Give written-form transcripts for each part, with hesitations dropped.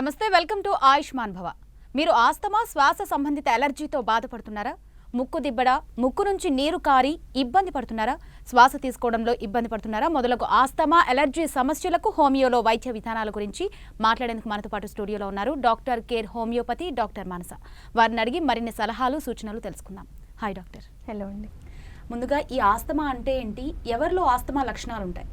నమస్తే, welcome to Ayushman భవ. మీరు ఆస్తమా శ్వాస సంబంధిత అలర్జీతో బాధపడుతున్నారా? ముక్కు దిబ్బడ, ముక్కు నుంచి నీరు కారి ఇబ్బంది పడుతున్నారా? శ్వాస తీసుకోవడంలో ఇబ్బంది పడుతున్నారా? మొదలగు ఆస్తమా అలర్జీ సమస్యలకు హోమియోలో వైద్య విధానాల గురించి మాట్లాడేందుకు మనతో పాటు స్టూడియోలో ఉన్నారు డాక్టర్ కేర్ హోమియోపతి డాక్టర్ మానస. వారిని అడిగి మరిన్ని సలహాలు సూచనలు తెలుసుకుందాం. Hi doctor. హలో అండి. ముందుగా ఈ ఆస్తమా అంటే ఏంటి, ఎవరిలో ఆస్తమా లక్షణాలు ఉంటాయి?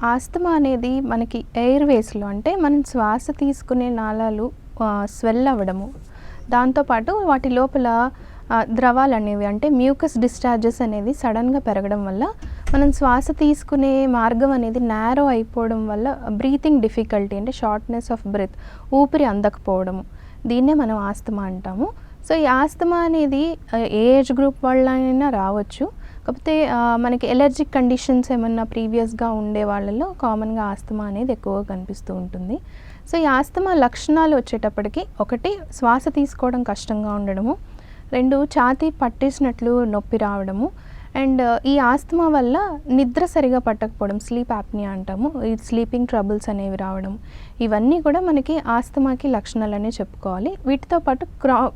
ఆస్తమా అనేది మనకి ఎయిర్వేస్లో అంటే మనం శ్వాస తీసుకునే నాళాలు స్వెల్ అవ్వడము, దాంతోపాటు వాటి లోపల ద్రవాలు అనేవి అంటే మ్యూకస్ డిశ్చార్జెస్ అనేది సడన్గా పెరగడం వల్ల మనం శ్వాస తీసుకునే మార్గం అనేది నేరో అయిపోవడం వల్ల బ్రీతింగ్ డిఫికల్టీ అంటే షార్ట్నెస్ ఆఫ్ బ్రెత్, ఊపిరి అందకపోవడము, దీన్నే మనం ఆస్తమా అంటాము. సో ఈ ఆస్తమా అనేది ఏ ఏజ్ గ్రూప్ వాళ్ళైనా రావచ్చు. కాకపోతే మనకి ఎలర్జిక్ కండిషన్స్ ఏమన్నా ప్రీవియస్గా ఉండే వాళ్ళలో కామన్గా ఆస్తమా అనేది ఎక్కువగా కనిపిస్తూ ఉంటుంది. సో ఈ ఆస్తమా లక్షణాలు వచ్చేటప్పటికి, ఒకటి శ్వాస తీసుకోవడం కష్టంగా ఉండడము, రెండు ఛాతీ పట్టేసినట్లు నొప్పి రావడము, అండ్ ఈ ఆస్తమా వల్ల నిద్ర సరిగా పట్టకపోవడం, స్లీప్ యాప్నియా అంటాము, ఈ స్లీపింగ్ ట్రబుల్స్ అనేవి రావడం, ఇవన్నీ కూడా మనకి ఆస్తమాకి లక్షణాలనే చెప్పుకోవాలి. వీటితో పాటు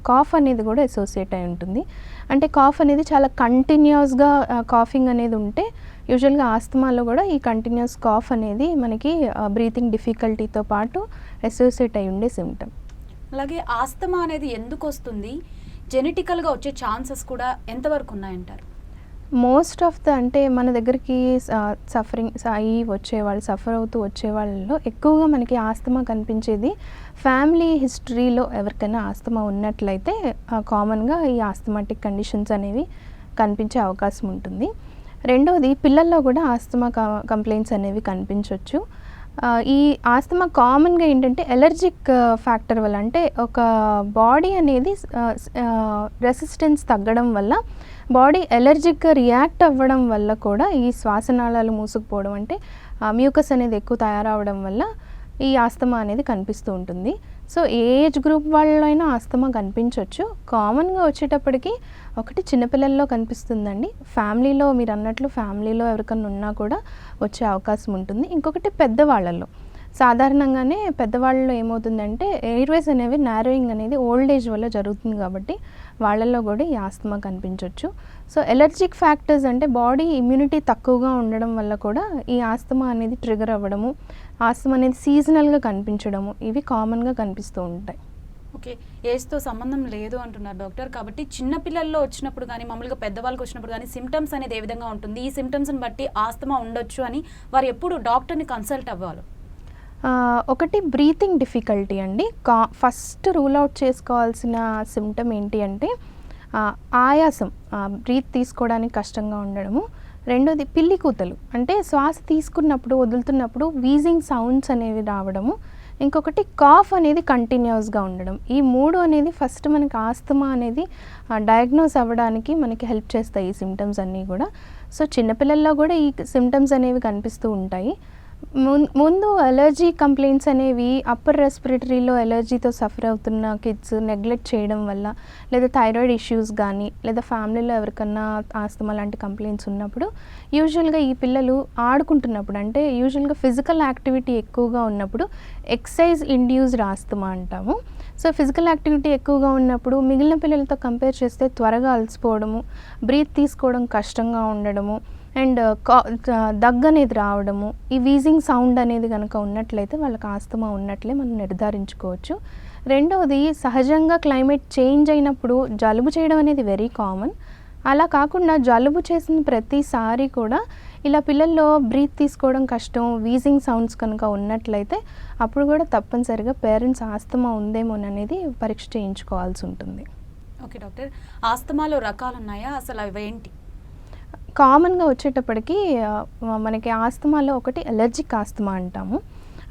కాఫ్ అనేది కూడా అసోసియేట్ అయి ఉంటుంది. అంటే కాఫ్ అనేది చాలా కంటిన్యూస్గా కాఫింగ్ అనేది ఉంటే యూజువల్గా ఆస్తమాలో కూడా ఈ కంటిన్యూస్ కాఫ్ అనేది మనకి బ్రీతింగ్ డిఫికల్టీతో పాటు అసోసియేట్ అయి ఉండే సిమ్టమ్. అలాగే ఆస్తమా అనేది ఎందుకు వస్తుంది, జెనెటికల్గా వచ్చే ఛాన్సెస్ కూడా ఎంతవరకు ఉన్నాయంటారు? మోస్ట్ ఆఫ్ ద అంటే మన దగ్గరికి సఫర్ అవుతూ వచ్చే వాళ్ళలో ఎక్కువగా మనకి ఆస్తమా కనిపించేది ఫ్యామిలీ హిస్టరీలో ఎవరికైనా ఆస్తమా ఉన్నట్లయితే కామన్గా ఈ ఆస్తమాటిక్ కండిషన్స్ అనేవి కనిపించే అవకాశం ఉంటుంది. రెండవది, పిల్లల్లో కూడా ఆస్తమా కంప్లైంట్స్ అనేవి కనిపించవచ్చు. ఈ ఆస్తమా కామన్గా ఏంటంటే ఎలర్జిక్ ఫ్యాక్టర్ వల్ల, అంటే ఒక బాడీ అనేది రెసిస్టెన్స్ తగ్గడం వల్ల, బాడీ ఎలర్జిక్గా రియాక్ట్ అవ్వడం వల్ల కూడా ఈ శ్వాసనాళాలు మూసుకుపోవడం, అంటే మ్యూకస్ అనేది ఎక్కువ తయారవడం వల్ల ఈ ఆస్తమా అనేది కనిపిస్తూ ఉంటుంది. సో ఏ ఏజ్ గ్రూప్ వాళ్ళైనా ఆస్తమా కనిపించవచ్చు. కామన్గా వచ్చేటప్పటికి ఒకటి చిన్నపిల్లల్లో కనిపిస్తుందండి, ఫ్యామిలీలో మీరు అన్నట్లు ఫ్యామిలీలో ఎవరికన్నా ఉన్నా కూడా వచ్చే అవకాశం ఉంటుంది. ఇంకొకటి పెద్దవాళ్ళల్లో, సాధారణంగానే పెద్దవాళ్ళలో ఏమవుతుందంటే ఎయిర్వేస్ అనేవి నారోయింగ్ అనేది ఓల్డ్ ఏజ్ వల్ల జరుగుతుంది కాబట్టి వాళ్ళల్లో కూడా ఈ ఆస్తమా కనిపించవచ్చు. సో ఎలర్జిక్ ఫ్యాక్టర్స్ అంటే బాడీ ఇమ్యూనిటీ తక్కువగా ఉండడం వల్ల కూడా ఈ ఆస్తమా అనేది ట్రిగర్ అవ్వడము, ఆస్తమా అనేది సీజనల్గా కనిపించడము, ఇవి కామన్గా కనిపిస్తూ ఉంటాయి. ఓకే, ఏజ్తో సంబంధం లేదు అంటున్నారు డాక్టర్. కాబట్టి చిన్నపిల్లల్లో వచ్చినప్పుడు కానీ మామూలుగా పెద్దవాళ్ళకి వచ్చినప్పుడు కానీ సిమ్టమ్స్ అనేది ఏ విధంగా ఉంటుంది, ఈ సిమ్టమ్స్ని బట్టి ఆస్తమా ఉండొచ్చు అని వారు ఎప్పుడు డాక్టర్ని కన్సల్ట్ అవ్వాలి? ఒకటి బ్రీతింగ్ డిఫికల్టీ అండి. ఫస్ట్ రూల్ అవుట్ చేసుకోవాల్సిన సిమ్టమ్ ఏంటి అంటే ఆయాసం, బ్రీత్ తీసుకోవడానికి కష్టంగా ఉండడము. రెండోది పిల్లి కూతలు, అంటే శ్వాస తీసుకున్నప్పుడు వదులుతున్నప్పుడు వీజింగ్ సౌండ్స్ అనేవి రావడము. ఇంకొకటి కాఫ్ అనేది కంటిన్యూస్గా ఉండడం. ఈ మూడు అనేది ఫస్ట్ మనకి ఆస్తమా అనేది డయాగ్నోస్ అవ్వడానికి మనకి హెల్ప్ చేస్తాయి ఈ సిమ్టమ్స్ అన్నీ కూడా. సో చిన్నపిల్లల్లో కూడా ఈ సిమ్టమ్స్ అనేవి కనిపిస్తూ ఉంటాయి. ముందు అలర్జీ కంప్లైంట్స్ అనేవి అప్పర్ రెస్పిరేటరీలో అలర్జీతో సఫర్ అవుతున్న కిడ్స్ నెగ్లెక్ట్ చేయడం వల్ల, లేదా థైరాయిడ్ ఇష్యూస్ కానీ, లేదా ఫ్యామిలీలో ఎవరికన్నా ఆస్తమా లాంటి కంప్లైంట్స్ ఉన్నప్పుడు యూజువల్గా ఈ పిల్లలు ఆడుకుంటున్నప్పుడు, అంటే యూజువల్గా ఫిజికల్ యాక్టివిటీ ఎక్కువగా ఉన్నప్పుడు ఎక్సర్సైజ్ ఇండ్యూస్డ్ ఆస్తమా అంటాము. సో ఫిజికల్ యాక్టివిటీ ఎక్కువగా ఉన్నప్పుడు మిగిలిన పిల్లలతో కంపేర్ చేస్తే త్వరగా అలసిపోవడము, బ్రీత్ తీసుకోవడం కష్టంగా ఉండడము, అండ్ దగ్గు అనేది రావడము, ఈ వీజింగ్ సౌండ్ అనేది కనుక ఉన్నట్లయితే వాళ్ళకి ఆస్తమా ఉన్నట్లే మనం నిర్ధారించుకోవచ్చు. రెండవది, సహజంగా క్లైమేట్ చేంజ్ అయినప్పుడు జలుబు చేయడం అనేది వెరీ కామన్. అలా కాకుండా జలుబు చేసిన ప్రతిసారి కూడా ఇలా పిల్లల్లో బ్రీత్ తీసుకోవడం కష్టం, వీజింగ్ సౌండ్స్ కనుక ఉన్నట్లయితే అప్పుడు కూడా తప్పనిసరిగా పేరెంట్స్ ఆస్తమా ఉందేమోననేది పరీక్ష చేయించుకోవాల్సి ఉంటుంది. ఓకే డాక్టర్, ఆస్తమాలో రకాలు ఉన్నాయా, అసలు అవి ఏంటి? కామన్గా వచ్చేటప్పటికి మనకి ఆస్తమాలో ఒకటి ఎలర్జిక్ ఆస్తమా అంటాము.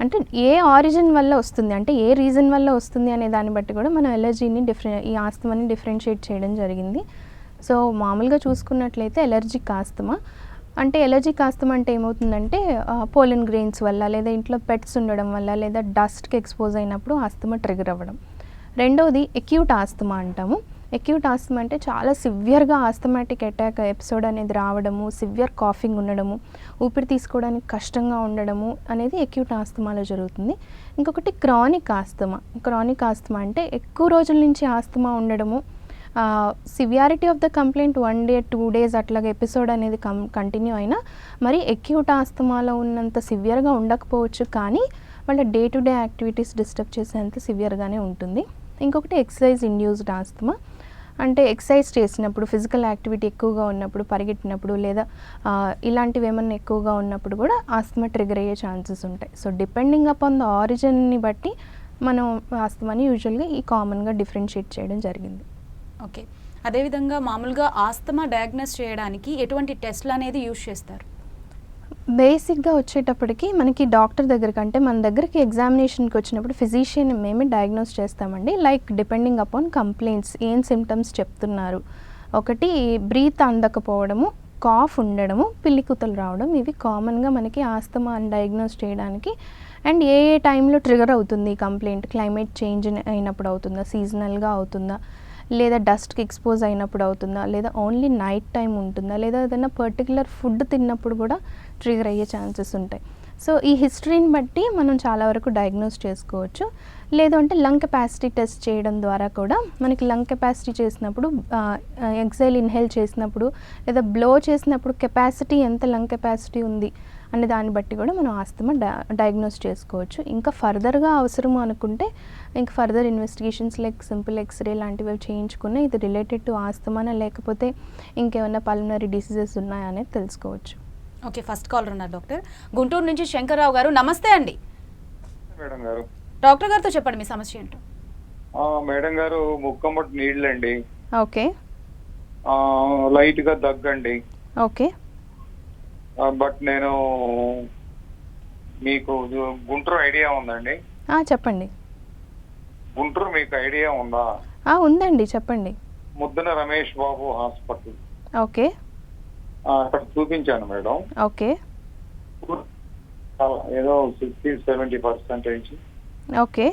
అంటే ఏ ఆరిజిన్ వల్ల వస్తుంది, అంటే ఏ రీజన్ వల్ల వస్తుంది అనే దాన్ని బట్టి కూడా మనం ఎలర్జీని ఈ ఆస్తమాని డిఫరెన్షియేట్ చేయడం జరిగింది. సో మామూలుగా చూసుకున్నట్లయితే ఎలర్జిక్ ఆస్తమా అంటే ఏమవుతుందంటే పోలెన్ గ్రెయిన్స్ వల్ల, లేదా ఇంట్లో పెట్స్ ఉండడం వల్ల, లేదా డస్ట్కి ఎక్స్పోజ్ అయినప్పుడు ఆస్తమా ట్రిగర్ అవ్వడం. రెండవది అక్యూట్ ఆస్తమా అంటాము. అక్యూట్ ఆస్తమా అంటే చాలా సివియర్గా ఆస్తమాటిక్ అటాక్ ఎపిసోడ్ అనేది రావడము, సివియర్ కాఫింగ్ ఉండడము, ఊపిరి తీసుకోవడానికి కష్టంగా ఉండడము అనేది అక్యూట్ ఆస్తమాలో జరుగుతుంది. ఇంకొకటి క్రానిక్ ఆస్తమా. క్రానిక్ ఆస్తమా అంటే ఎక్కువ రోజుల నుంచి ఆస్తమా ఉండడము, severity of the complaint 1 day 2 days అట్లాగే ఎపిసోడ్ అనేది కంటిన్యూ అయినా మరి అక్యూట్ ఆస్తమాలో ఉన్నంత సివియర్గా ఉండకపోవచ్చు, కానీ వాళ్ళ day to day activities disturb చేసేంత సివియర్గానే ఉంటుంది. ఇంకొకటి ఎక్సర్సైజ్ ఇండ్యూస్డ్ ఆస్తమా. అంటే ఎక్సర్సైజ్ చేసినప్పుడు, ఫిజికల్ యాక్టివిటీ ఎక్కువగా ఉన్నప్పుడు, పరిగెట్టినప్పుడు లేదా ఇలాంటివి ఏమన్నా ఎక్కువగా ఉన్నప్పుడు కూడా ఆస్తమా ట్రిగర్ అయ్యే ఛాన్సెస్ ఉంటాయి. సో డిపెండింగ్ అపాన్ ద ఆరిజిన్ని బట్టి మనం ఆస్తమాని యూజువల్గా కామన్గా డిఫరెన్షియేట్ చేయడం జరిగింది. ఓకే, అదేవిధంగా మామూలుగా ఆస్తమా డయాగ్నోస్ చేయడానికి ఎటువంటి టెస్ట్లు అనేది యూజ్ చేస్తారు? బేసిక్గా వచ్చేటప్పటికి మనకి డాక్టర్ దగ్గరికి, అంటే మన దగ్గరికి ఎగ్జామినేషన్కి వచ్చినప్పుడు ఫిజిషియన్ మేమే డయాగ్నోస్ చేస్తామండి. లైక్ డిపెండింగ్ అపాన్ కంప్లైంట్స్, ఏం సిమ్టమ్స్ చెప్తున్నారు. ఒకటి బ్రీత్ అందకపోవడము, కాఫ్ ఉండడము, పిల్లికూతలు రావడం, ఇవి కామన్గా మనకి ఆస్తమా అని డయాగ్నోస్ చేయడానికి. అండ్ ఏ ఏ టైంలో ట్రిగర్ అవుతుంది ఈ కంప్లైంట్, క్లైమేట్ చేంజ్ అయినప్పుడు అవుతుందా, సీజనల్గా అవుతుందా, లేదా డస్ట్కి ఎక్స్పోజ్ అయినప్పుడు అవుతుందా, లేదా ఓన్లీ నైట్ టైం ఉంటుందా, లేదా ఏదైనా పర్టికులర్ ఫుడ్ తిన్నప్పుడు కూడా ట్రిగర్ అయ్యే ఛాన్సెస్ ఉంటాయి. సో ఈ హిస్టరీని బట్టి మనం చాలా వరకు డయాగ్నోస్ చేసుకోవచ్చు. లేదు అంటే లంగ్ కెపాసిటీ టెస్ట్ చేయడం ద్వారా కూడా మనకి లంగ్ కెపాసిటీ చేసినప్పుడు, ఎక్సైల్ ఇన్హేల్ చేసినప్పుడు లేదా బ్లో చేసినప్పుడు కెపాసిటీ ఎంత లంగ్ కెపాసిటీ ఉంది అనే దాన్ని బట్టి కూడా మనం ఆస్తమా డయాగ్నోస్ చేసుకోవచ్చు. ఇంకా ఫర్దర్గా అవసరము అనుకుంటే ఇంకా further investigations like simple X-ray లాంటివి చేయించుకుని ఇది రిలేటెడ్ టు ఆస్తమానా లేకపోతే ఇంకేమైనా పల్మనరీ డిసీజెస్ ఉన్నాయా అనేది తెలుసుకోవచ్చు. ఓకే, ఫస్ట్ కాలర్ ఉన్నారు డాక్టర్. గుంటూరు నుంచి శంకర్రావు గారు. నమస్తే అండి. మేడం గారు, డాక్టర్ గారితో చెప్పండి మీ సమస్య ఏంటో. మేడం గారు, ముక్కమ్మటి నీళ్ళండి. ఓకే. లైట్ గా దగ్గండి. ఓకే. బట్ నేను మీకు గుంటూరు ఐడియా ఉందండి? చెప్పండి. గుంటూరు మీకు ఐడియా ఉందా? ఉందండి, చెప్పండి. ముద్దన రమేష్ బాబు హాస్పిటల్. ఓకే. అక్కడ చూపించాను మేడం. ఓకే. ఏదో 60-70% ఓకే.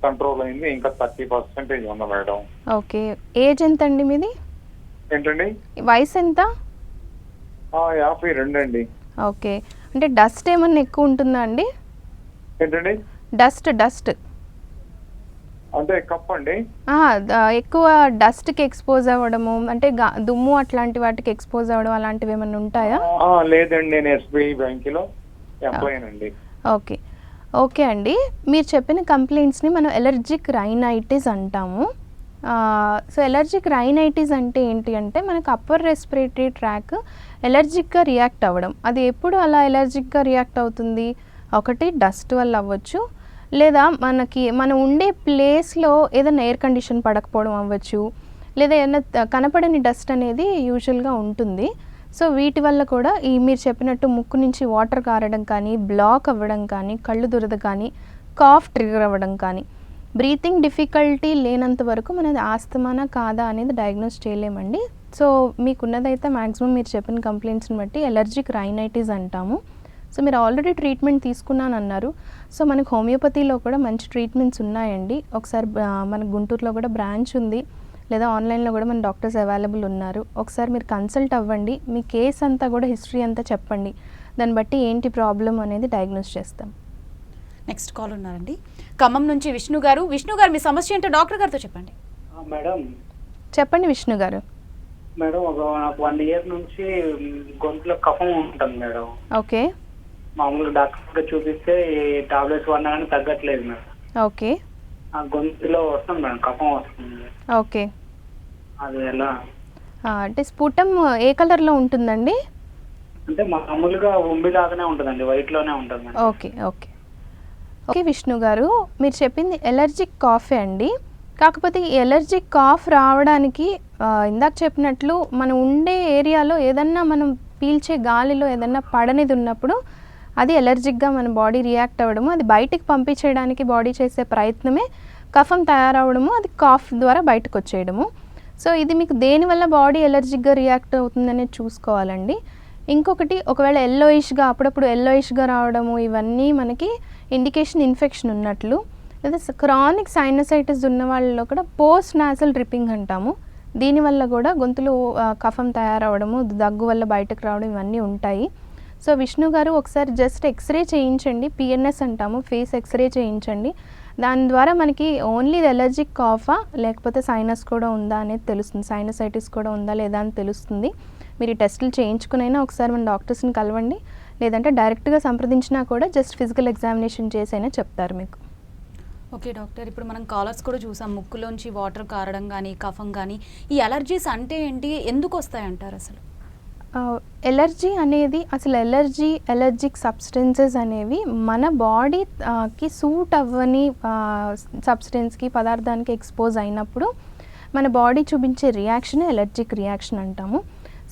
కంట్రోల్ అయింది, ఇంకా 30% ఉంది మేడం. ఓకే. ఏజ్ ఎంత అండి మీది? ఏంటండి? వయసు ఎంత? 52 అండి. ఓకే. అంటే డస్ట్ ఏమన్నా ఎక్కువ ఉంటుందా అండి? ఏంటండి? డస్ట్ అంటే కప్ అండి. ఎక్కువ డస్ట్కి ఎక్స్పోజ్ అవ్వడము, అంటే దుమ్ము అట్లాంటి వాటికి ఎక్స్పోజ్ అవ్వడం అలాంటివి ఏమైనా ఉంటాయా? లేదండి, నేను ఎస్బీఐ బ్యాంకులో ఎంప్లాయీ అండి. ఓకే. ఓకే అండి, మీరు చెప్పిన కంప్లైంట్స్ని మనం ఎలర్జిక్ రైనైటిస్ అంటాము. సో ఎలర్జిక్ రైనైటిస్ అంటే ఏంటి అంటే మనకు అప్పర్ రెస్పిరేటరీ ట్రాక్ ఎలర్జిక్గా రియాక్ట్ అవ్వడం. అది ఎప్పుడు అలా ఎలర్జిక్గా రియాక్ట్ అవుతుంది? ఒకటి డస్ట్ వల్ల అవ్వచ్చు, లేదా మనం ఉండే ప్లేస్లో ఏదైనా ఎయిర్ కండిషన్ పడకపోవడం అవ్వచ్చు, లేదా ఏదైనా కనపడని డస్ట్ అనేది యూజువల్గా ఉంటుంది. సో వీటి వల్ల కూడా మీరు చెప్పినట్టు ముక్కు నుంచి వాటర్ కారడం కానీ, బ్లాక్ అవ్వడం కానీ, కళ్ళు దురద కానీ, కాఫ్ ట్రిగర్ అవ్వడం కానీ, బ్రీతింగ్ డిఫికల్టీ లేనంత వరకు మనది ఆస్తమానా కాదా అనేది డయాగ్నోస్ చేయలేమండి. సో మీకున్నదైతే మ్యాక్సిమం మీరు చెప్పిన కంప్లైంట్స్ని బట్టి ఎలర్జిక్ రైనైటిస్ అంటాము. సో మీరు ఆల్రెడీ ట్రీట్మెంట్ తీసుకున్నాను అన్నారు. సో మనకు హోమియోపతిలో కూడా మంచి ట్రీట్మెంట్స్ ఉన్నాయండి. ఒకసారి మన గుంటూరులో కూడా బ్రాంచ్ ఉంది, లేదా ఆన్లైన్లో కూడా మన డాక్టర్స్ అవైలబుల్ ఉన్నారు. ఒకసారి మీరు కన్సల్ట్ అవ్వండి, మీ కేస్ అంతా కూడా హిస్టరీ అంతా చెప్పండి, దాన్ని బట్టి ఏంటి ప్రాబ్లం అనేది డయాగ్నోస్ చేస్తాం. నెక్స్ట్ కాల్ ఉన్నారండి, ఖమ్మం నుంచి విష్ణు గారు. విష్ణు గారు, మీ సమస్య ఏంటో డాక్టర్ గారితో చెప్పండి. మేడం చెప్పండి విష్ణు గారు. మేడం, నాకు 1 year నుంచి గొంతులో కఫం ఉంటుంది మేడం. ఓకే. మామూలుగా డాక్టర్ చూపిస్తే టాబ్లెట్స్ వాడినా కానీ తగ్గట్లేదు మేడం. ఓకే. ఆ గొంతులో వస్తుంది మేడం, కఫం వస్తుంది. ఓకే. అది ఎలా? అంటే స్ఫుటం ఏ కలర్లో ఉంటుందండి? అంటే మామూలుగా ఉమ్మిలాగానే ఉంటుందండి, వైట్లోనే ఉంటుంది madam. Okay. Okay. Okay Vishnu గారు, మీరు చెప్పింది ఎలర్జిక్ కాఫే అండి. కాకపోతే ఈ ఎలర్జిక్ కాఫ్ రావడానికి ఇందాక చెప్పినట్లు మనం ఉండే ఏరియాలో ఏదన్నా మనం పీల్చే గాలిలో ఏదన్నా పడనిది ఉన్నప్పుడు అది ఎలర్జిక్గా మన బాడీ రియాక్ట్ అవ్వడము, అది బయటికి పంపించేయడానికి బాడీ చేసే ప్రయత్నమే కఫం తయారవడము, అది కాఫ్ ద్వారా బయటకు వచ్చేయడము. సో ఇది మీకు దేనివల్ల బాడీ ఎలర్జిక్గా రియాక్ట్ అవుతుందనేది చూసుకోవాలండి. ఇంకొకటి, ఒకవేళ అప్పుడప్పుడు ఎల్లోయిష్గా రావడము, ఇవన్నీ మనకి ఇండికేషన్ ఇన్ఫెక్షన్ ఉన్నట్లు. లేదా క్రానిక్ సైనసైటిస్ ఉన్న వాళ్ళలో కూడా పోస్ట్ నాసల్ డ్రిప్పింగ్ అంటాము. దీనివల్ల కూడా గొంతులో కఫం తయారవడము, దగ్గు వల్ల బయటకు రావడం ఇవన్నీ ఉంటాయి. సో విష్ణు గారు ఒకసారి జస్ట్ ఎక్స్రే చేయించండి, పిఎన్ఎస్ అంటాము, ఫేస్ ఎక్స్రే చేయించండి. దాని ద్వారా మనకి ఓన్లీ ఎలర్జిక్ కాఫా లేకపోతే సైనస్ కూడా ఉందా అనేది తెలుస్తుంది, సైనసైటిస్ కూడా ఉందా లేదా అని తెలుస్తుంది. మీరు ఈ టెస్టులు చేయించుకునైనా ఒకసారి మన డాక్టర్స్ని కలవండి, లేదంటే డైరెక్ట్గా సంప్రదించినా కూడా జస్ట్ ఫిజికల్ ఎగ్జామినేషన్ చేసైనా చెప్తారు మీకు. ఓకే డాక్టర్, ఇప్పుడు మనం కాలర్స్ కూడా చూసాం, ముక్కులోంచి వాటర్ కారడం కానీ కఫం కానీ, ఈ అలర్జీస్ అంటే ఏంటి, ఎందుకు వస్తాయంటారు అసలు? ఎలర్జీ అనేది అసలు ఎలర్జిక్ సబ్స్టెన్సెస్ అనేవి మన బాడీకి సూట్ అవ్వని సబ్స్టెన్స్కి, పదార్థానికి ఎక్స్పోజ్ అయినప్పుడు మన బాడీ చూపించే రియాక్షన్ ఎలర్జిక్ రియాక్షన్ అంటాము.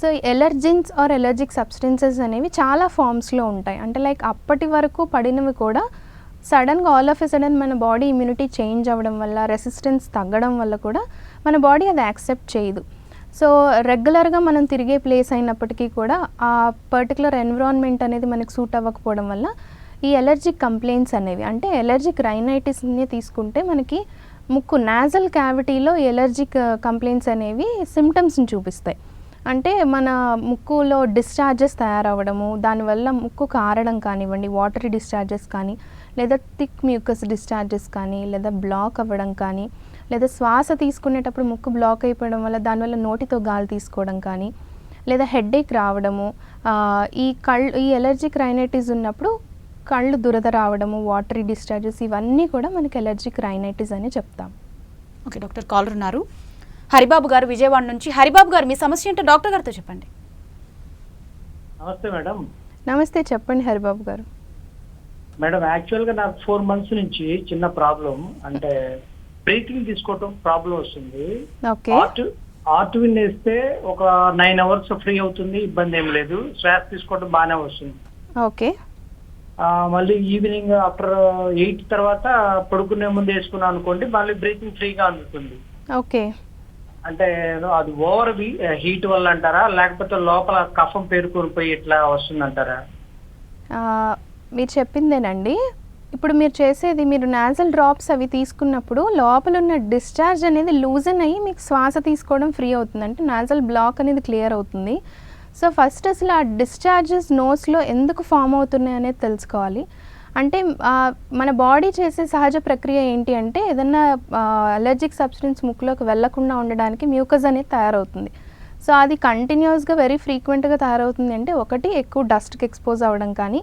సో ఎలర్జిన్స్ ఆర్ ఎలర్జిక్ సబ్స్టెన్సెస్ అనేవి చాలా ఫామ్స్లో ఉంటాయి. అంటే లైక్ అప్పటి వరకు పడినవి కూడా సడన్గా ఆల్ ఆఫ్ ఎ సడన్ మన బాడీ ఇమ్యూనిటీ చేంజ్ అవ్వడం వల్ల, రెసిస్టెన్స్ తగ్గడం వల్ల కూడా మన బాడీ అది యాక్సెప్ట్ చేయదు. సో రెగ్యులర్గా మనం తిరిగే ప్లేస్ అయినప్పటికీ కూడా ఆ పర్టికులర్ ఎన్విరాన్మెంట్ అనేది మనకు సూట్ అవ్వకపోవడం వల్ల ఈ ఎలర్జిక్ కంప్లైంట్స్ అనేవి, అంటే ఎలర్జిక్ రైనైటిస్ని తీసుకుంటే మనకి ముక్కు నాజల్ క్యావిటీలో ఎలర్జిక్ కంప్లైంట్స్ అనేవి సిమ్టమ్స్ని చూపిస్తాయి. అంటే మన ముక్కులో డిశ్చార్జెస్ తయారవ్వడము, దానివల్ల ముక్కు కారడం కానివ్వండి, వాటరీ డిశ్చార్జెస్ కానీ, లేదా థిక్ మ్యూకస్ డిశ్చార్జెస్ కానీ, లేదా బ్లాక్ అవ్వడం కానీ, లేదా శ్వాస తీసుకునేటప్పుడు ముక్కు బ్లాక్ అయిపోవడం వల్ల దానివల్ల నోటితో గాలి తీసుకోవడం కానీ, లేదా హెడేక్ రావడము, ఈ ఎలర్జిక్ రైనైటిస్ ఉన్నప్పుడు కళ్ళు దురద రావడము, వాటరీ డిశ్చార్జెస్, ఇవన్నీ కూడా మనకి ఎలర్జిక్ రైనైటిస్ అని చెప్తాం. ఓకే డాక్టర్, కాలర్ ఉన్నారు హరిబాబు గారు విజయవాడ నుంచి. హరిబాబు గారు, మీ సమస్య ఏంటో డాక్టర్ గారితో చెప్పండి. నమస్తే మేడం. నమస్తే, చెప్పండి హరిబాబు గారు. మేడం, యాక్చువల్గా నాకు 4 months నుంచి చిన్న ప్రాబ్లం, అంటే బ్రీతింగ్ తీసుకోవటం ప్రాబ్లం వస్తుంది. ఓకే. ఆర్టివిన్ వేస్తే ఒక 9 hours ఫ్రీ అవుతుంది, ఇబ్బంది ఏం లేదు. శ్వాస తీసుకోవడం బాగానే వస్తుంది. ఓకే. మళ్ళీ ఈవినింగ్ ఆఫ్టర్ 8 తర్వాత పడుకునే ముందు వేసుకున్నాం అనుకోండి, మళ్ళీ బ్రీతింగ్ ఫ్రీగా అందుతుంది. ఓకే. అంటే అది ఓవర్ హీట్ వల్ల అంటారా, లేకపోతే లోపల కఫం పేరుకొని పోయి ఇట్లా వస్తుంది అంటారా? మీరు చెప్పిందేనండి. ఇప్పుడు మీరు చేసేది, మీరు నాజల్ డ్రాప్స్ అవి తీసుకున్నప్పుడు లోపల ఉన్న డిశ్చార్జ్ అనేది లూజన్ అయ్యి మీకు శ్వాస తీసుకోవడం ఫ్రీ అవుతుంది, అంటే నాజల్ బ్లాక్ అనేది క్లియర్ అవుతుంది. సో ఫస్ట్ అసలు ఆ డిశ్చార్జెస్ నోస్లో ఎందుకు ఫామ్ అవుతున్నాయి అనేది తెలుసుకోవాలి. అంటే మన బాడీ చేసే సహజ ప్రక్రియ ఏంటి అంటే, ఏదన్నా అలర్జిక్ సబ్స్టెన్స్ ముక్కులోకి వెళ్లకుండా ఉండడానికి మ్యూకస్ అనేది తయారవుతుంది. సో అది కంటిన్యూస్గా వెరీ ఫ్రీక్వెంట్గా తయారవుతుంది. అంటే ఒకటి ఎక్కువ డస్ట్కి ఎక్స్పోజ్ అవ్వడం కానీ,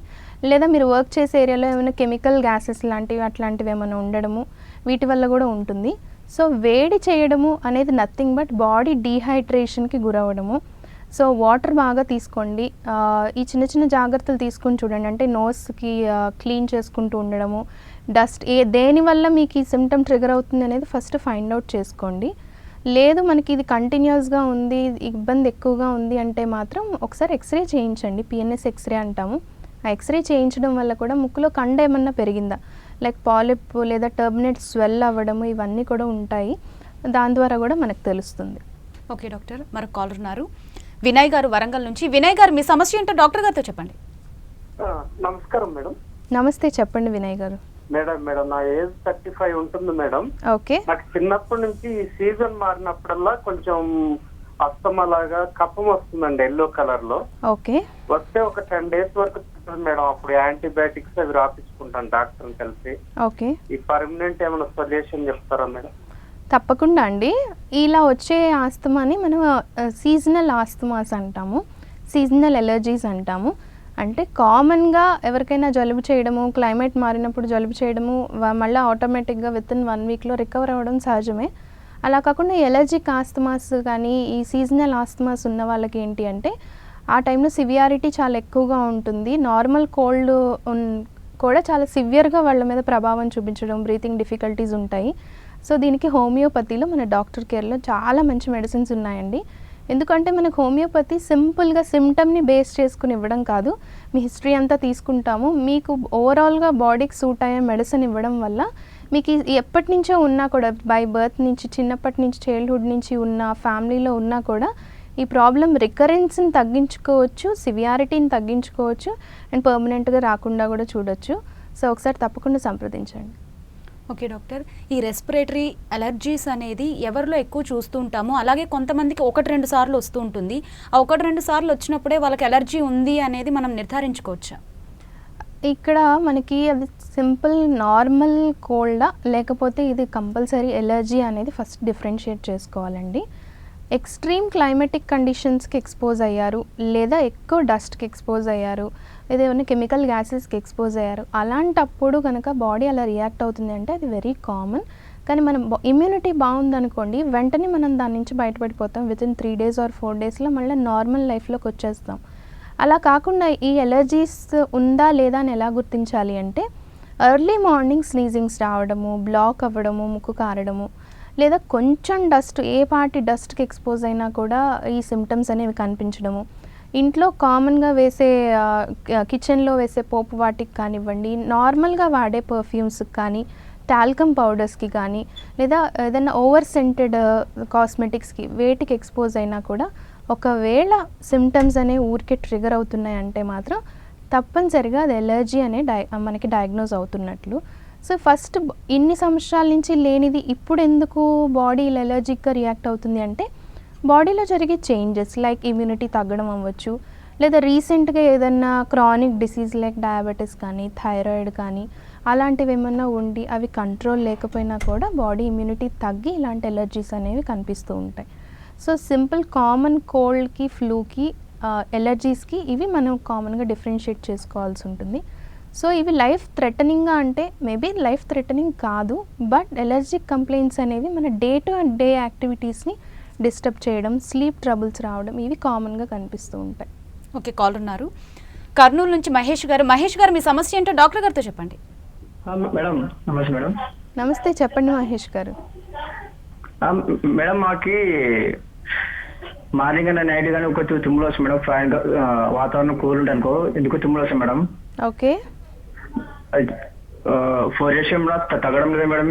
లేదా మీరు వర్క్ చేసే ఏరియాలో ఏమైనా కెమికల్ గ్యాసెస్ అట్లాంటివి ఏమైనా ఉండడము, వీటి వల్ల కూడా ఉంటుంది. సో వేడి చేయడము అనేది నథింగ్ బట్ బాడీ డీహైడ్రేషన్కి గురవ్వడము. సో వాటర్ బాగా తీసుకోండి, ఈ చిన్న చిన్న జాగ్రత్తలు తీసుకుని చూడండి. అంటే నోస్కి క్లీన్ చేసుకుంటూ ఉండడము, డస్ట్ దేనివల్ల మీకు ఈ సిమ్టమ్ ట్రిగర్ అవుతుంది అనేది ఫస్ట్ ఫైండ్ అవుట్ చేసుకోండి. లేదు మనకి ఇది కంటిన్యూస్గా ఉంది, ఇబ్బంది ఎక్కువగా ఉంది అంటే మాత్రం ఒకసారి ఎక్స్రే చేయించండి, పిఎన్ఎస్ ఎక్స్రే అంటాము. ఆ ఎక్స్రే చేయించడం వల్ల కూడా ముక్కులో కండ ఏమన్నా పెరిగిందా, లైక్ పాలిప్ లేదా టర్బినేట్ స్వెల్ అవ్వడము, ఇవన్నీ కూడా ఉంటాయి. దాని ద్వారా కూడా మనకు తెలుస్తుంది. ఓకే డాక్టర్, మరొక కాలర్ ఉన్నారు వినయ్ గారు వరంగల్ నుంచి. వినయ్ గారు, మీ సమస్య ఏంటో డాక్టర్ గారితో చెప్పండి. నమస్కారం మేడం. నమస్తే, చెప్పండి వినయ్ గారు. మేడం నా ఏజ్ 35 ఉంటుంది మేడం. ఓకే. నాకు చిన్నప్పటి నుంచి ఈ సీజన్ మారినప్పుడల్లా కొంచెం అస్తమా లాగా కఫం వస్తుందండి, ఎల్లో కలర్ లో. ఓకే. వస్తే ఒక 10 days వరకు మేడం, అప్పుడు యాంటీబయాటిక్స్ అవి రాపించుకుంటాను డాక్టర్ కలిసి. ఓకే. ఈ పర్మనెంట్ ఏమైనా సొల్యూషన్ చెప్తారా మేడం? తప్పకుండా అండి. ఇలా వచ్చే ఆస్తమాని మనం సీజనల్ ఆస్తమాస్ అంటాము, సీజనల్ ఎలర్జీస్ అంటాము. అంటే కామన్గా ఎవరికైనా జలుబు చేయడము, క్లైమేట్ మారినప్పుడు జలుబు చేయడము, మళ్ళీ ఆటోమేటిక్గా వితిన్ 1 weekలో రికవర్ అవ్వడం సహజమే. అలా కాకుండా ఎలర్జిక్ ఆస్తమాస్ కానీ ఈ సీజనల్ ఆస్తమాస్ ఉన్న వాళ్ళకి ఏంటి అంటే, ఆ టైంలో సివియారిటీ చాలా ఎక్కువగా ఉంటుంది. నార్మల్ కోల్డ్ కూడా చాలా సివియర్గా వాళ్ళ మీద ప్రభావం చూపించడం, బ్రీతింగ్ డిఫికల్టీస్ ఉంటాయి. సో దీనికి హోమియోపతిలో మన డాక్టర్ కేర్లో చాలా మంచి మెడిసిన్స్ ఉన్నాయండి. ఎందుకంటే మనకు హోమియోపతి సింపుల్గా సిమ్టమ్ని బేస్ చేసుకుని ఇవ్వడం కాదు, మీ హిస్టరీ అంతా తీసుకుంటాము, మీకు ఓవరాల్గా బాడీకి సూట్ అయ్యే మెడిసిన్ ఇవ్వడం వల్ల మీకు ఎప్పటి నుంచో ఉన్నా కూడా, బై బర్త్ నుంచి, చిన్నప్పటి నుంచి, చైల్డ్హుడ్ నుంచి ఉన్న ఫ్యామిలీలో ఉన్నా కూడా ఈ ప్రాబ్లం రికరెన్స్ని తగ్గించుకోవచ్చు, సివియారిటీని తగ్గించుకోవచ్చు, అండ్ పర్మనెంట్గా రాకుండా కూడా చూడొచ్చు. సో ఒకసారి తప్పకుండా సంప్రదించండి. ఓకే డాక్టర్, ఈ రెస్పిరేటరీ అలర్జీస్ అనేది ఎవరిలో ఎక్కువ చూస్తూ ఉంటాము, అలాగే కొంతమందికి 1-2 సార్లు వస్తూ ఉంటుంది. ఆ 1-2 సార్లు వచ్చినప్పుడే వాళ్ళకి అలర్జీ ఉంది అనేది మనం నిర్ధారించుకోవచ్చా? ఇక్కడ మనకి అది సింపుల్ నార్మల్ కోల్డా లేకపోతే ఇది కంపల్సరీ ఎలర్జీ అనేది ఫస్ట్ డిఫరెన్షియేట్ చేసుకోవాలండి. ఎక్స్ట్రీమ్ క్లైమేటిక్ కండిషన్స్కి ఎక్స్పోజ్ అయ్యారు, లేదా ఎక్కువ డస్ట్కి ఎక్స్పోజ్ అయ్యారు, లేదా ఏమైనా కెమికల్ గ్యాసెస్కి ఎక్స్పోజ్ అయ్యారు, అలాంటప్పుడు కనుక బాడీ అలా రియాక్ట్ అవుతుంది అంటే అది వెరీ కామన్. కానీ మనం ఇమ్యూనిటీ బాగుందనుకోండి, వెంటనే మనం దాని నుంచి బయటపడిపోతాం. వితిన్ 3 days or 4 daysలో మళ్ళీ నార్మల్ లైఫ్లోకి వచ్చేస్తాం. అలా కాకుండా ఈ ఎలర్జీస్ ఉందా లేదా అని ఎలా గుర్తించాలి అంటే, ఎర్లీ మార్నింగ్ స్నీజింగ్స్ రావడము, బ్లాక్ అవ్వడము, ముక్కు కారడము, లేదా కొంచెం డస్ట్ ఏ పాటి డస్ట్కి ఎక్స్పోజ్ అయినా కూడా ఈ సిమ్టమ్స్ అనేవి కనిపించడము, ఇంట్లో కామన్గా వేసే కిచెన్లో వేసే పోపు వాటికి కానివ్వండి, నార్మల్గా వాడే పర్ఫ్యూమ్స్కి కానీ, టాల్కమ్ పౌడర్స్కి కానీ, లేదా ఏదైనా ఓవర్ సెంటెడ్ కాస్మెటిక్స్కి వేటికి ఎక్స్పోజ్ అయినా కూడా ఒకవేళ సిమ్టమ్స్ అనేవి ఊరికే ట్రిగర్ అవుతున్నాయి అంటే మాత్రం తప్పనిసరిగా అది ఎలర్జీ అనే మనకి డయాగ్నోజ్ అవుతున్నట్లు. సో ఫస్ట్ ఇన్ని సంవత్సరాల నుంచి లేనిది ఇప్పుడు ఎందుకు బాడీ ఇలా ఎలర్జిక్గా రియాక్ట్ అవుతుంది అంటే, బాడీలో జరిగే చేంజెస్ లైక్ ఇమ్యూనిటీ తగ్గడం అవ్వచ్చు, లేదా రీసెంట్గా ఏదన్నా క్రానిక్ డిసీజ్ లైక్ డయాబెటీస్ కానీ, థైరాయిడ్ కానీ అలాంటివి ఏమన్నా ఉండి అవి కంట్రోల్ లేకపోయినా కూడా బాడీ ఇమ్యూనిటీ తగ్గి ఇలాంటి ఎలర్జీస్ అనేవి కనిపిస్తూ ఉంటాయి. సో సింపుల్ కామన్ కోల్డ్కి, ఫ్లూకి, ఎలర్జీస్కి ఇవి మనం కామన్గా డిఫరెన్షియేట్ చేసుకోవాల్సి ఉంటుంది. సో ఇవి లైఫ్ థ్రెటనింగ్గా అంటే మేబీ లైఫ్ థ్రెటనింగ్ కాదు, బట్ ఎలర్జిక్ కంప్లైంట్స్ అనేవి మన డే టు డే యాక్టివిటీస్ని డిస్టర్బ్ చేయడం, స్లీప్ ట్రబుల్స్ రావడం ఇవి కామన్గా కనిపిస్తూ ఉంటాయి. ఓకే, కాల్ ఉన్నారు కర్నూలు నుంచి మహేష్ గారు. మహేష్ గారు, మీ సమస్య ఏంటో డాక్టర్ గారితో చెప్పండి. మేడం నమస్తే మేడం. నమస్తే, చెప్పండి మహేష్ గారు. మేడం మాకి మార్నింగ్ అయినా నైట్ కానీ ఒక తుమ్ములు వస్తాయి మేడం. ఫ్యాన్ వాతావరణం కూల్ ఉంటుంది అనుకో, ఎందుకు తుమ్ములు వస్తాయి మేడం. ఓకే, 4 years కూడా తగ్గడం లేదు మేడం.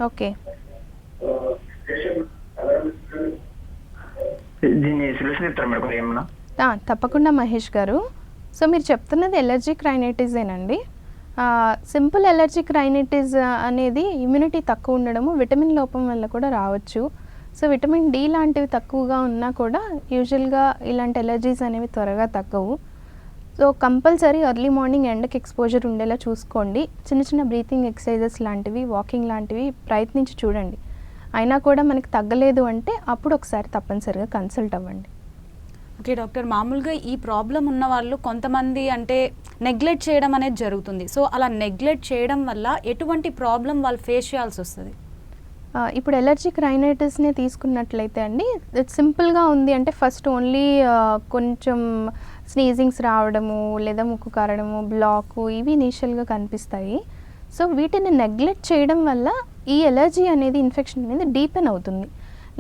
ఓకే, దీన్ని సొల్యూషన్ చెప్తారు మేడం ఏమన్నా? తప్పకుండా మహేష్ గారు. సో మీరు చెప్తున్నది ఎలర్జిక్ రైనైటిసేనండి. సింపుల్ ఎలర్జిక్ రైనైటిస్ అనేది ఇమ్యూనిటీ తక్కువ ఉండడము, విటమిన్ లోపం వల్ల కూడా రావచ్చు. సో విటమిన్ డి లాంటివి తక్కువగా ఉన్నా కూడా యూజువల్గా ఇలాంటి ఎలర్జీస్ అనేవి త్వరగా తగ్గవు. సో కంపల్సరీ ఎర్లీ మార్నింగ్ ఎండకి ఎక్స్పోజర్ ఉండేలా చూసుకోండి. చిన్న చిన్న బ్రీతింగ్ ఎక్సర్సైజెస్ లాంటివి, వాకింగ్ లాంటివి ప్రయత్నించి చూడండి. అయినా కూడా మనకి తగ్గలేదు అంటే అప్పుడు ఒకసారి తప్పనిసరిగా కన్సల్ట్ అవ్వండి. ఓకే డాక్టర్, మామూలుగా ఈ ప్రాబ్లం ఉన్న వాళ్ళు కొంతమంది అంటే నెగ్లెక్ట్ చేయడం అనేది జరుగుతుంది. సో అలా నెగ్లెక్ట్ చేయడం వల్ల ఎటువంటి ప్రాబ్లం వాళ్ళు ఫేస్ చేయాల్సి వస్తుంది? ఇప్పుడు ఎలర్జిక్ రైనైటిస్ని తీసుకున్నట్లయితే అండి, సింపుల్గా ఉంది అంటే ఫస్ట్ ఓన్లీ కొంచెం స్నీజింగ్స్ రావడము, లేదా ముక్కు కారడము, బ్లాకు ఇవి ఇనీషియల్గా కనిపిస్తాయి. సో వీటిని నెగ్లెక్ట్ చేయడం వల్ల ఈ ఎలర్జీ అనేది, ఇన్ఫెక్షన్ అనేది డీపెన్ అవుతుంది.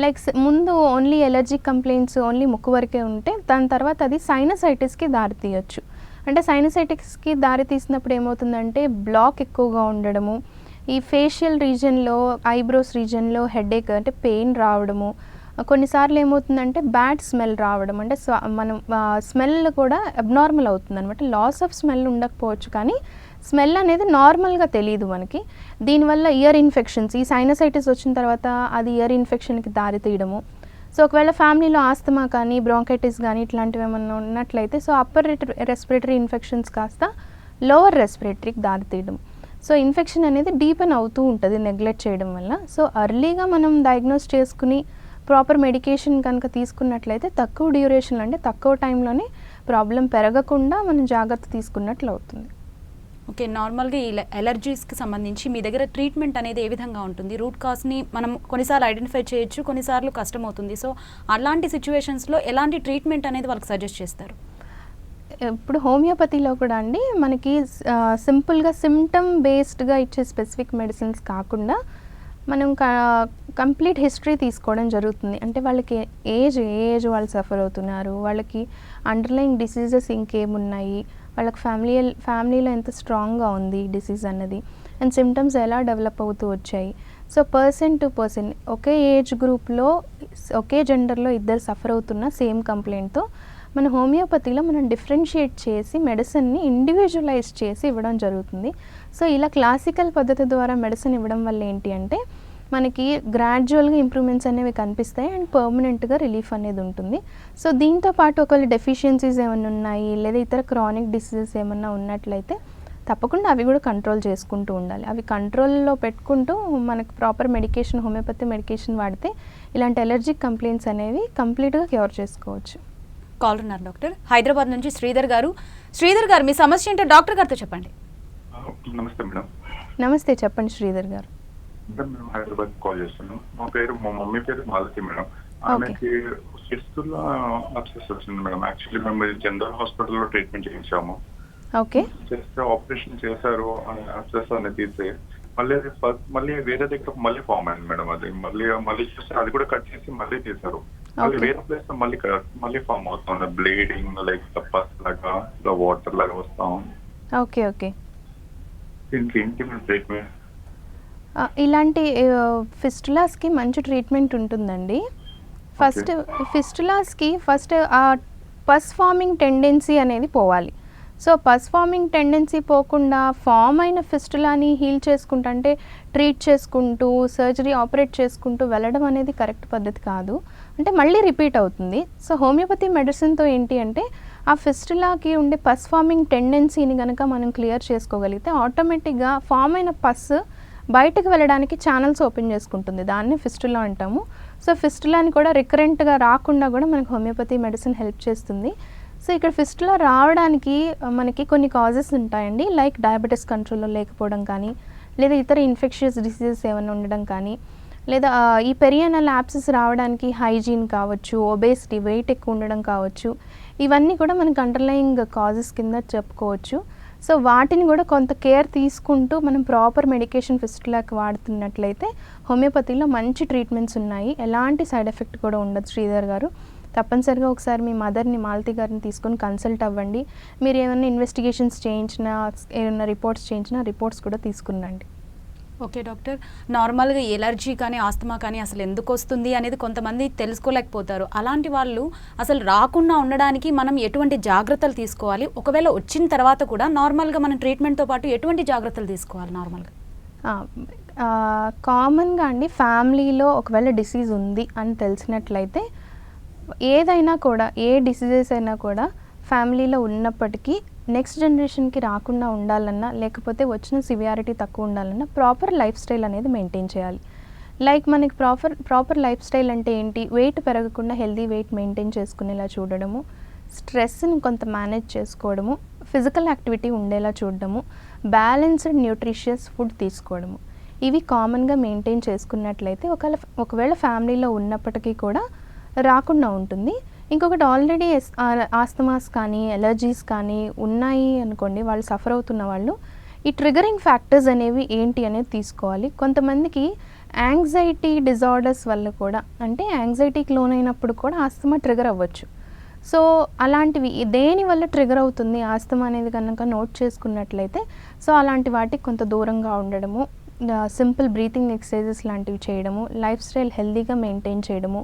లైక్ ముందు ఓన్లీ ఎలర్జిక్ కంప్లైంట్స్ ఓన్లీ ముక్కు వరకే ఉంటే దాని తర్వాత అది సైనసైటిస్కి దారి తీయచ్చు. అంటే సైనసైటిస్కి దారి తీసినప్పుడు ఏమవుతుందంటే బ్లాక్ ఎక్కువగా ఉండడము, ఈ ఫేషియల్ రీజన్లో, ఐబ్రోస్ రీజన్లో హెడేక్ అంటే పెయిన్ రావడము, కొన్నిసార్లు ఏమవుతుందంటే బ్యాడ్ స్మెల్ రావడం, అంటే మనం స్మెల్ కూడా అబ్నార్మల్ అవుతుంది అనమాట. లాస్ ఆఫ్ స్మెల్ ఉండకపోవచ్చు కానీ స్మెల్ అనేది నార్మల్గా తెలియదు మనకి. దీనివల్ల ఇయర్ ఇన్ఫెక్షన్స్, ఈ సైనసైటిస్ వచ్చిన తర్వాత అది ఇయర్ ఇన్ఫెక్షన్కి దారి తీయడము. సో ఒకవేళ ఫ్యామిలీలో ఆస్తమా కానీ, బ్రాంకైటిస్ కానీ ఇట్లాంటివి ఏమన్నా ఉన్నట్లయితే సో అప్పర్ రెస్పిరేటరీ ఇన్ఫెక్షన్స్ కాస్త లోవర్ రెస్పిరేటరీకి దారి తీయడం. సో ఇన్ఫెక్షన్ అనేది డీపెన్ అవుతూ ఉంటుంది నెగ్లెక్ట్ చేయడం వల్ల. సో అర్లీగా మనం డయాగ్నోస్ చేసుకుని ప్రాపర్ మెడికేషన్ కనుక తీసుకున్నట్లయితే తక్కువ డ్యూరేషన్, అంటే తక్కువ టైంలోనే ప్రాబ్లం పెరగకుండా మనం జాగ్రత్త తీసుకున్నట్లు అవుతుంది. ఓకే, నార్మల్గా ఈ ఎలర్జీస్కి సంబంధించి మీ దగ్గర ట్రీట్మెంట్ అనేది ఏ విధంగా ఉంటుంది? రూట్ కాజ్ని మనం కొన్నిసార్లు ఐడెంటిఫై చేయొచ్చు, కొన్నిసార్లు కష్టం అవుతుంది. సో అలాంటి సిచ్యువేషన్స్లో ఎలాంటి ట్రీట్మెంట్ అనేది వాళ్ళకి సజెస్ట్ చేస్తారు? ఇప్పుడు హోమియోపతిలో కూడా అండి మనకి సింపుల్గా సిమ్టమ్ బేస్డ్గా ఇచ్చే స్పెసిఫిక్ మెడిసిన్స్ కాకుండా మనం కంప్లీట్ హిస్టరీ తీసుకోవడం జరుగుతుంది. అంటే వాళ్ళకి ఏజ్ వాళ్ళు సఫర్ అవుతున్నారు, వాళ్ళకి అండర్లైయింగ్ డిసీజెస్ ఇంకేమున్నాయి, వాళ్ళకి ఫ్యామిలీలో ఎంత స్ట్రాంగ్గా ఉంది డిసీజ్ అన్నది, అండ్ సిమ్టమ్స్ ఎలా డెవలప్ అవుతూ వచ్చాయి. So person to person, okay age గ్రూప్లో ఒకే జెండర్లో ఇద్దరు సఫర్ అవుతున్న సేమ్ కంప్లైంట్తో మన హోమియోపతిలో మనం డిఫరెన్షియేట్ చేసి మెడిసిన్ని ఇండివిజువలైజ్ చేసి ఇవ్వడం జరుగుతుంది. సో ఇలా క్లాసికల్ పద్ధతి ద్వారా మెడిసిన్ ఇవ్వడం వల్ల ఏంటి అంటే మనకి గ్రాడ్యువల్గా ఇంప్రూవ్మెంట్స్ అనేవి కనిపిస్తాయి అండ్ పర్మనెంట్గా రిలీఫ్ అనేది ఉంటుంది. సో దీంతో పాటు ఒకవేళ డెఫిషియన్సీస్ ఏమైనా ఉన్నాయి లేదా ఇతర క్రానిక్ డిసీజెస్ ఏమన్నా ఉన్నట్లయితే తప్పకుండా అవి కూడా కంట్రోల్ చేసుకుంటూ ఉండాలి. అవి కంట్రోల్లో పెట్టుకుంటూ మనకు ప్రాపర్ మెడికేషన్, హోమియోపతి మెడికేషన్ వాడితే ఇలాంటి ఎలర్జిక్ కంప్లైంట్స్ అనేవి కంప్లీట్గా క్యూర్ చేసుకోవచ్చు. కాల్ ఉన్నారు డాక్టర్, హైదరాబాద్ నుంచి శ్రీధర్ గారు. శ్రీధర్ గారు, మీ సమస్య ఏంటో డాక్టర్ గారితో చెప్పండి. నమస్తే మేడం. నమస్తే, చెప్పండి శ్రీధర్ గారు. మేము హైదరాబాద్ కాల్ చేస్తున్నాం. మా మమ్మీ పేరు మాలతి మేడం. ఆమెకి ఫిస్టులా అబ్సెస్ వచ్చింది మేడం. యాక్చువల్లీ మేము జనరల్ హాస్పిటల్లో ట్రీట్మెంట్ చేయించాము. ఓకే, చేస్తే ఆపరేషన్ చేశారు, అబ్సెస్ అనేది తీసే మళ్ళీ వేరే దగ్గర మళ్ళీ ఫామ్ అయింది మేడం. అది మళ్ళీ చేస్తే అది కూడా కట్ చేసి మళ్ళీ చేశారు. మళ్ళీ వేరే ప్లేస్ లో మళ్ళీ ఫామ్ అవుతుంది. బ్లీడింగ్ లైక్ పస్ లాగా వాటర్ లాగా వస్తా ఉంది. Okay okay. దీనికి ఏంటి ట్రీట్మెంట్? ఇలాంటి ఫిస్టులాస్కి మంచి ట్రీట్మెంట్ ఉంటుందండి. ఫిస్టులాస్కి ఫస్ట్ పస్ ఫార్మింగ్ టెండెన్సీ అనేది పోవాలి. సో పస్ ఫార్మింగ్ టెండెన్సీ పోకుండా ఫామ్ అయిన ఫిస్టులాని హీల్ చేసుకుంటూ అంటే ట్రీట్ చేసుకుంటూ సర్జరీ ఆపరేట్ చేసుకుంటూ వెళ్ళడం అనేది కరెక్ట్ పద్ధతి కాదు. అంటే మళ్ళీ రిపీట్ అవుతుంది. సో హోమియోపతి మెడిసిన్తో ఏంటి అంటే ఆ ఫిస్టులాకి ఉండే పస్ ఫార్మింగ్ టెండెన్సీని కనుక మనం క్లియర్ చేసుకోగలిగితే ఆటోమేటిక్గా ఫామ్ అయిన పస్ బయటకు వెళ్ళడానికి ఛానల్స్ ఓపెన్ చేసుకుంటుంది. దాన్ని ఫిస్టులా అంటాము. సో ఫిస్టులాని కూడా రికరెంట్గా రాకుండా కూడా మనకు హోమియోపతి మెడిసిన్ హెల్ప్ చేస్తుంది. సో ఇక్కడ ఫిస్టులా రావడానికి మనకి కొన్ని కాజెస్ ఉంటాయండి. లైక్ డయాబెటీస్ కంట్రోల్లో లేకపోవడం కానీ, లేదా ఇతర ఇన్ఫెక్షియస్ డిసీజెస్ ఏమైనా ఉండడం కానీ, లేదా ఈ పెరియనల్ యాబ్సెస్ రావడానికి హైజీన్ కావచ్చు, ఒబేసిటీ వెయిట్ ఎక్కువ ఉండడం కావచ్చు. ఇవన్నీ కూడా మనకి అండర్లయింగ్ కాజెస్ కింద చెప్పుకోవచ్చు. సో వాటిని కూడా కొంత కేర్ తీసుకుంటూ మనం ప్రాపర్ మెడికేషన్ ఫిస్టులాకి వాడుతున్నట్లయితే హోమియోపతిలో మంచి ట్రీట్మెంట్స్ ఉన్నాయి. ఎలాంటి సైడ్ ఎఫెక్ట్ కూడా ఉండదు. శ్రీధర్ గారు, తప్పనిసరిగా ఒకసారి మీ మదర్ని, మాలతి గారిని తీసుకొని కన్సల్ట్ అవ్వండి. మీరు ఏమైనా ఇన్వెస్టిగేషన్స్ చేయించినా, ఏమైనా రిపోర్ట్స్ చేయించినా రిపోర్ట్స్ కూడా తీసుకురండి. ఓకే డాక్టర్, నార్మల్గా ఎలర్జీ కానీ ఆస్తమా కానీ అసలు ఎందుకు వస్తుంది అనేది కొంతమంది తెలుసుకోలేకపోతారు. అలాంటి వాళ్ళు అసలు రాకుండా ఉండడానికి మనం ఎటువంటి జాగ్రత్తలు తీసుకోవాలి? ఒకవేళ వచ్చిన తర్వాత కూడా నార్మల్గా మనం ట్రీట్మెంట్తో పాటు ఎటువంటి జాగ్రత్తలు తీసుకోవాలి నార్మల్గా? కామన్గా అండి, ఫ్యామిలీలో ఒకవేళ డిసీజ్ ఉంది అని తెలిసినట్లయితే ఏదైనా కూడా, ఏ డిసీజెస్ అయినా కూడా ఫ్యామిలీలో ఉన్నప్పటికీ నెక్స్ట్ జనరేషన్కి రాకుండా ఉండాలన్నా, లేకపోతే వచ్చిన సివియారిటీ తక్కువ ఉండాలన్నా ప్రాపర్ లైఫ్ స్టైల్ అనేది మెయింటైన్ చేయాలి. లైక్ మనకి ప్రాపర్ లైఫ్ స్టైల్ అంటే ఏంటి? వెయిట్ పెరగకుండా హెల్దీ వెయిట్ మెయింటైన్ చేసుకునేలా చూడడము, స్ట్రెస్ని కొంత మేనేజ్ చేసుకోవడము, ఫిజికల్ యాక్టివిటీ ఉండేలా చూడడము, బ్యాలెన్స్డ్ న్యూట్రిషియస్ ఫుడ్ తీసుకోవడము. ఇవి కామన్గా మెయింటైన్ చేసుకున్నట్లయితే ఒకవేళ ఫ్యామిలీలో ఉన్నప్పటికీ కూడా రాకుండా ఉంటుంది. ఇంకొకటి, ఆల్రెడీ ఆస్తమాస్ కానీ ఎలర్జీస్ కానీ ఉన్నాయి అనుకోండి, వాళ్ళు సఫర్ అవుతున్న వాళ్ళు ఈ ట్రిగరింగ్ ఫ్యాక్టర్స్ అనేవి ఏంటి అనేది తీసుకోవాలి. కొంతమందికి యాంగ్జైటీ డిజార్డర్స్ వల్ల కూడా, అంటే యాంగ్జైటీకి లోనైనప్పుడు కూడా ఆస్తమా ట్రిగర్ అవ్వచ్చు. సో అలాంటివి దేని వల్ల ట్రిగర్ అవుతుంది ఆస్తమా అనేది కనుక నోట్ చేసుకున్నట్లయితే, సో అలాంటి వాటికి కొంత దూరంగా ఉండడము, సింపుల్ బ్రీతింగ్ ఎక్సర్సైజెస్ లాంటివి చేయడము, లైఫ్ స్టైల్ హెల్దీగా మెయింటైన్ చేయడము,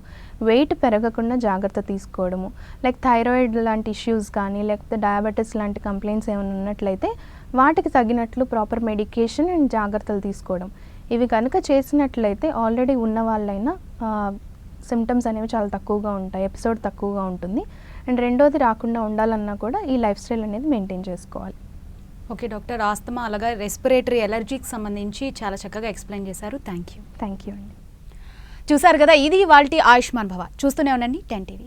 వెయిట్ పెరగకుండా జాగ్రత్త తీసుకోవడము, లైక్ థైరాయిడ్ లాంటి ఇష్యూస్ కానీ, లేకపోతే డయాబెటీస్ లాంటి కంప్లైంట్స్ ఏమైనా ఉన్నట్లయితే వాటికి తగినట్లు ప్రాపర్ మెడికేషన్ అండ్ జాగ్రత్తలు తీసుకోవడం. ఇవి కనుక చేసినట్లయితే ఆల్రెడీ ఉన్న వాళ్ళైనా సిమ్టమ్స్ అనేవి చాలా తక్కువగా ఉంటాయి, ఎపిసోడ్ తక్కువగా ఉంటుంది. అండ్ రెండోది, రాకుండా ఉండాలన్నా కూడా ఈ లైఫ్ స్టైల్ అనేది మెయింటైన్ చేసుకోవాలి. ఓకే డాక్టర్, ఆస్తమా అలాగే రెస్పిరేటరీ ఎలర్జీకి సంబంధించి చాలా చక్కగా ఎక్స్ప్లెయిన్ చేశారు. థ్యాంక్ యూ అండి. చూసారు కదా, ఇది ఇవాల్టి ఆయుష్మాన్ భవ. చూస్తూనే ఉండండి 10 TV.